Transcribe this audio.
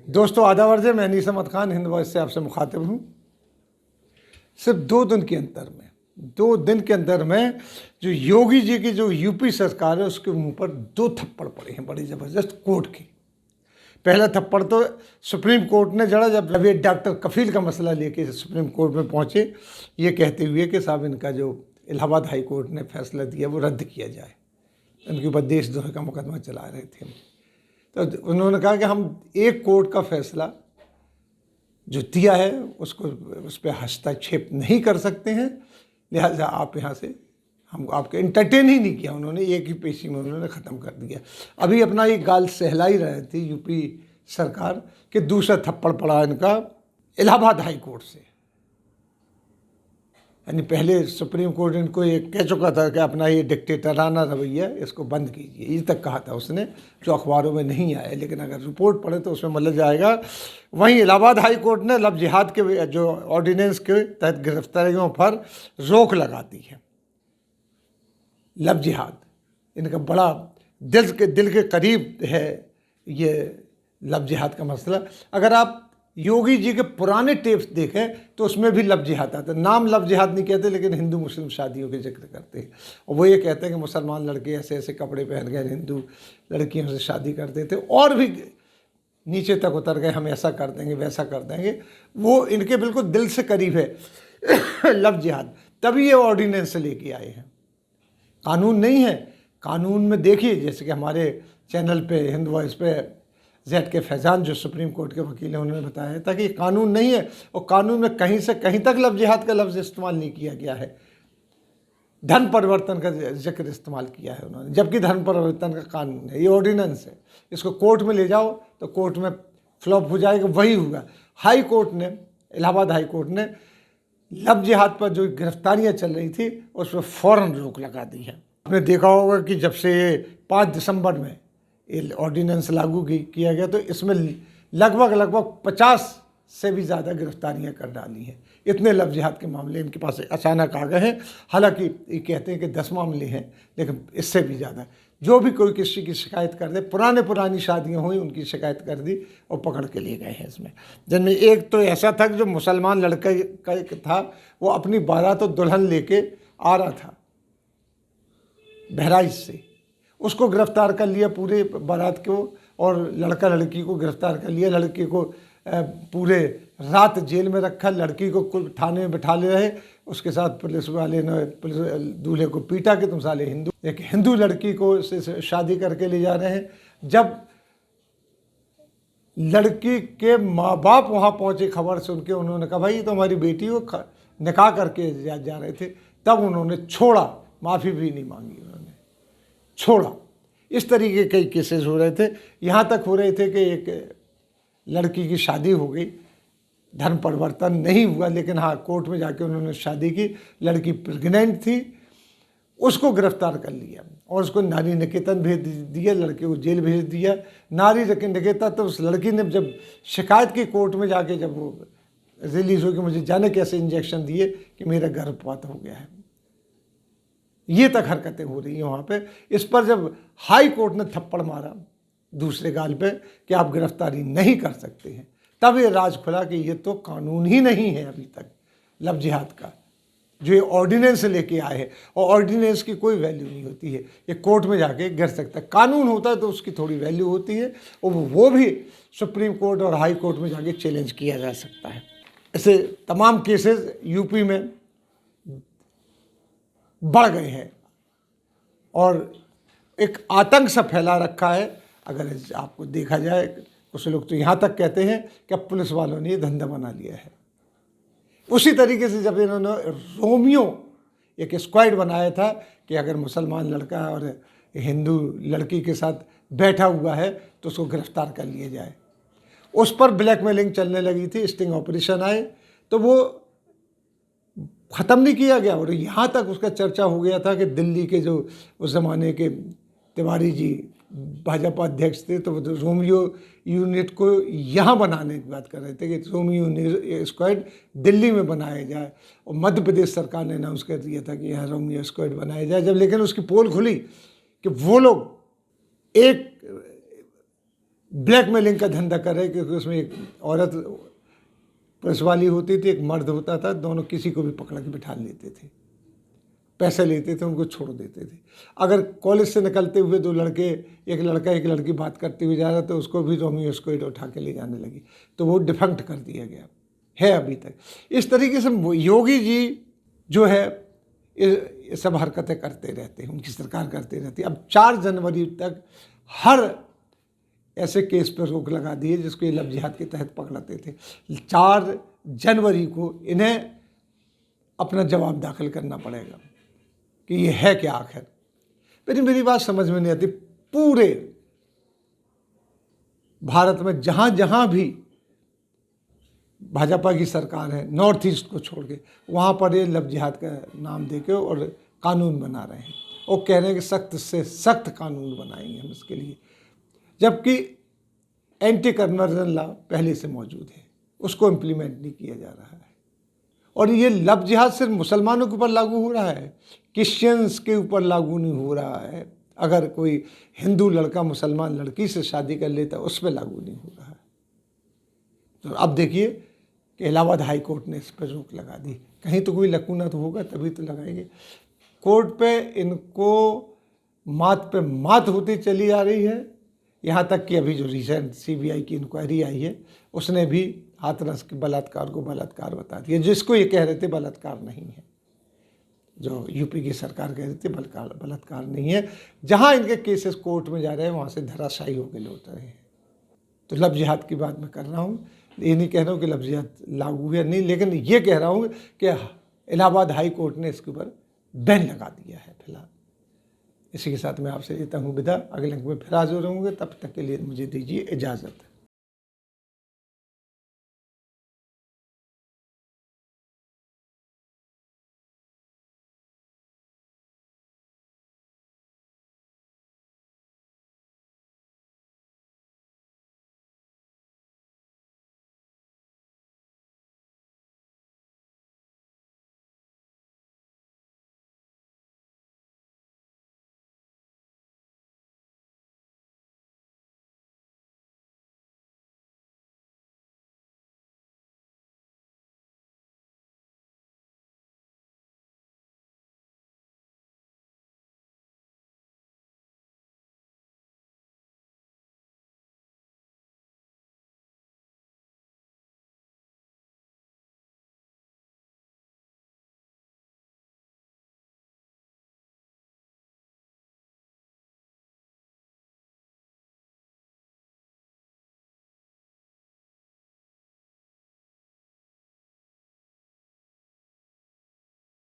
दोस्तों आदावर्ज, मैं अनीस अहमद खान हिंद वॉइस से आपसे मुखातिब हूँ। सिर्फ 2 दिन के अंदर में जो योगी जी की जो यूपी सरकार है उसके मुंह पर 2 थप्पड़ पड़े हैं बड़ी ज़बरदस्त कोर्ट के। पहला थप्पड़ तो सुप्रीम कोर्ट ने जड़ा जब ये डॉक्टर कफील का मसला लेके सुप्रीम कोर्ट में पहुँचे, ये कहते हुए कि साहब इनका जो इलाहाबाद हाई कोर्ट ने फैसला दिया वो रद्द किया जाए। उनके ऊपर देशद्रोह का मुकदमा चला रहे थे। तो उन्होंने कहा कि हम एक कोर्ट का फैसला जो दिया है उसको उस पर हस्तक्षेप नहीं कर सकते हैं, लिहाजा आप यहाँ से हम आपके एंटरटेन ही नहीं किया। उन्होंने एक ही पेशी में उन्होंने ख़त्म कर दिया। अभी अपना ये गाल सहला ही रहे थे यूपी सरकार कि दूसरा थप्पड़ पड़ा इनका इलाहाबाद हाई कोर्ट से। यानी पहले सुप्रीम कोर्ट इनको ये कह चुका था कि अपना ये डिक्टेटराना रवैया इसको बंद कीजिए, ये तक कहा था उसने, जो अखबारों में नहीं आया, लेकिन अगर रिपोर्ट पढ़े तो उसमें मतलब जाएगा। वहीं इलाहाबाद हाई कोर्ट ने लव जिहाद के जो ऑर्डिनेंस के तहत गिरफ्तारियों पर रोक लगा दी है। लव जिहाद इनका बड़ा दिल के करीब है ये लव जिहाद का मसला। अगर आप योगी जी के पुराने टेप्स देखें तो उसमें भी लव जिहाद आता है। नाम लव जिहाद नहीं कहते, लेकिन हिंदू मुस्लिम शादियों के जिक्र करते हैं। और वो ये कहते हैं कि मुसलमान लड़के ऐसे ऐसे कपड़े पहन गए, हिंदू लड़कियों से शादी करते थे, और भी नीचे तक उतर गए, हम ऐसा कर देंगे वैसा कर देंगे। वो इनके बिल्कुल दिल से करीब है लव जिहाद। तभी ये ऑर्डिनेंस लेके आए हैं। कानून नहीं है। कानून में देखिए, जैसे कि हमारे चैनल पे हिंद वॉइस पे जेड के फैज़ान जो सुप्रीम कोर्ट के वकील हैं उन्होंने बताया था कि कानून नहीं है, और कानून में कहीं से कहीं तक लव जिहाद का लफ्ज़ इस्तेमाल नहीं किया गया है। धर्म परिवर्तन का जिक्र इस्तेमाल किया है उन्होंने, जबकि धर्म परिवर्तन का कानून है, ये ऑर्डिनेंस है। इसको कोर्ट में ले जाओ तो कोर्ट में फ्लॉप हो जाएगा। वही हुआ। हाई कोर्ट ने, इलाहाबाद हाई कोर्ट ने लव जिहाद पर जो गिरफ्तारियाँ चल रही थी उस पर फ़ौरन रोक लगा दी है। आपने देखा होगा कि जब से ये 5 दिसंबर में ये ऑर्डिनेंस लागू किया गया तो इसमें लगभग 50 से भी ज़्यादा गिरफ्तारियां कर डाली हैं। इतने लव जिहाद के मामले इनके पास अचानक आ गए हैं। हालांकि ये कहते हैं कि 10 मामले हैं, लेकिन इससे भी ज़्यादा। जो भी कोई किसी की शिकायत कर दे, पुरानी शादियां हुई उनकी शिकायत कर दी और पकड़ के ले गए हैं इसमें। जिनमें एक तो ऐसा था कि जो मुसलमान लड़का का था, वो अपनी बारात तो दुल्हन लेके आ रहा था बहराइच से, उसको गिरफ्तार कर लिया पूरे बारात को, और लड़का लड़की को गिरफ्तार कर लिया। लड़की को पूरे रात जेल में रखा, लड़की को थाने में बिठा ले रहे। उसके साथ पुलिस वाले ने पुलिस दूल्हे को पीटा कि तुम साले हिंदू। एक हिंदू लड़की को से शादी करके ले जा रहे हैं। जब लड़की के माँ बाप वहाँ पहुँचे खबर सुन के, उन्होंने कहा भाई ये तो हमारी बेटी को निकाह करके जा रहे थे, तब उन्होंने छोड़ा, माफ़ी भी नहीं मांगी, उन्होंने छोड़ा। इस तरीके के कई केसेस हो रहे थे। यहाँ तक हो रहे थे कि एक लड़की की शादी हो गई, धर्म परिवर्तन नहीं हुआ, लेकिन हाँ कोर्ट में जाके उन्होंने शादी की, लड़की प्रेग्नेंट थी, उसको गिरफ्तार कर लिया और उसको नारी निकेतन भेज दिया, लड़के को जेल भेज दिया। नारी निकेतन, तो उस लड़की ने जब शिकायत की कोर्ट में जाके, जब वो रिलीज़ हो कि मुझे जाने कैसे इंजेक्शन दिए कि मेरा गर्भपात हो गया है, ये तक हरकतें हो रही हैं वहाँ पे। इस पर जब हाई कोर्ट ने थप्पड़ मारा दूसरे गाल पे कि आप गिरफ्तारी नहीं कर सकते हैं, तब ये राज खुला कि ये तो कानून ही नहीं है अभी तक लव जिहाद का, जो ये ऑर्डिनेंस लेके आए हैं। और ऑर्डिनेंस की कोई वैल्यू नहीं होती है, ये कोर्ट में जाके गिर सकता है। कानून होता है तो उसकी थोड़ी वैल्यू होती है, और वो भी सुप्रीम कोर्ट और हाई कोर्ट में जाके चैलेंज किया जा सकता है। ऐसे तमाम केसेस यूपी में बढ़ गए हैं और एक आतंक सा फैला रखा है। अगर आपको देखा जाए, कुछ लोग तो यहाँ तक कहते हैं कि अब पुलिस वालों ने ये धंधा बना लिया है। उसी तरीके से जब इन्होंने रोमियो एक स्क्वाड बनाया था कि अगर मुसलमान लड़का और हिंदू लड़की के साथ बैठा हुआ है तो उसको गिरफ्तार कर लिया जाए, उस पर ब्लैकमेलिंग चलने लगी थी। स्टिंग ऑपरेशन आए तो वो ख़त्म नहीं किया गया, और यहाँ तक उसका चर्चा हो गया था कि दिल्ली के जो उस ज़माने के तिवारी जी भाजपा अध्यक्ष थे, तो वो रोमियो यूनिट को यहाँ बनाने की बात कर रहे थे कि रोमियो स्क्वाड दिल्ली में बनाया जाए, और मध्य प्रदेश सरकार ने अनाउंस कर दिया था कि यहाँ रोमियो स्क्वाड बनाया जाए। जब लेकिन उसकी पोल खुली कि वो लोग एक ब्लैकमेलिंग का धंधा कर रहे, क्योंकि उसमें एक औरत पुलिस वाली होती थी, एक मर्द होता था, दोनों किसी को भी पकड़ के बिठा लेते थे, पैसे लेते थे, उनको छोड़ देते थे। अगर कॉलेज से निकलते हुए दो लड़के, एक लड़का एक लड़की बात करते हुए जा रहा था, उसको भी रोमियो स्क्वाड उठा के ले जाने लगी, तो वो डिफंक्ट कर दिया गया है अभी तक। इस तरीके से योगी जी जो है ये सब हरकतें करते रहते हैं, उनकी सरकार करते रहती है। अब 4 जनवरी तक हर ऐसे केस पर रोक लगा दी है जिसको ये लव जिहाद के तहत पकड़ाते थे। 4 जनवरी को इन्हें अपना जवाब दाखिल करना पड़ेगा कि ये है क्या आखिर। मेरी बात समझ में नहीं आती। पूरे भारत में जहाँ जहाँ भी भाजपा की सरकार है, नॉर्थ ईस्ट को छोड़ के, वहाँ पर ये लव जिहाद का नाम देके और कानून बना रहे हैं और कह रहे हैं कि सख्त से सख्त कानून बनाएंगे हम इसके लिए, जबकि एंटी कन्वर्जन लॉ पहले से मौजूद है, उसको इम्प्लीमेंट नहीं किया जा रहा है। और ये लव जिहाद सिर्फ मुसलमानों के ऊपर लागू हो रहा है, क्रिश्चियंस के ऊपर लागू नहीं हो रहा है। अगर कोई हिंदू लड़का मुसलमान लड़की से शादी कर लेता है उस पर लागू नहीं हो रहा है। तो अब देखिए कि इलाहाबाद हाई कोर्ट ने इस पर रोक लगा दी। कहीं तो कोई लकूना तो होगा, तभी तो लगाएंगे। कोर्ट पे इनको मात पे मात होती चली आ रही है, यहाँ तक कि अभी जो रिसेंट सीबीआई की इंक्वायरी आई है उसने भी हाथरस के बलात्कार को बलात्कार बता दिया, जिसको ये कह रहे थे बलात्कार नहीं है, जो यूपी की सरकार कह रही थी बलात्कार नहीं है। जहाँ इनके केसेस कोर्ट में जा रहे हैं वहाँ से धराशायी होकर लौट रहे हैं। तो लव जिहाद की बात मैं कर रहा हूँ, ये नहीं कह रहा हूँ कि लव जिहाद लागू है नहीं, लेकिन ये कह रहा हूँ कि इलाहाबाद हाई कोर्ट ने इसके ऊपर बैन लगा दिया है फिलहाल। इसी के साथ मैं आपसे लेता हूँ विदा। अगले अंक में फिर हाजिर होंगे, तब तक के लिए मुझे दीजिए इजाज़त।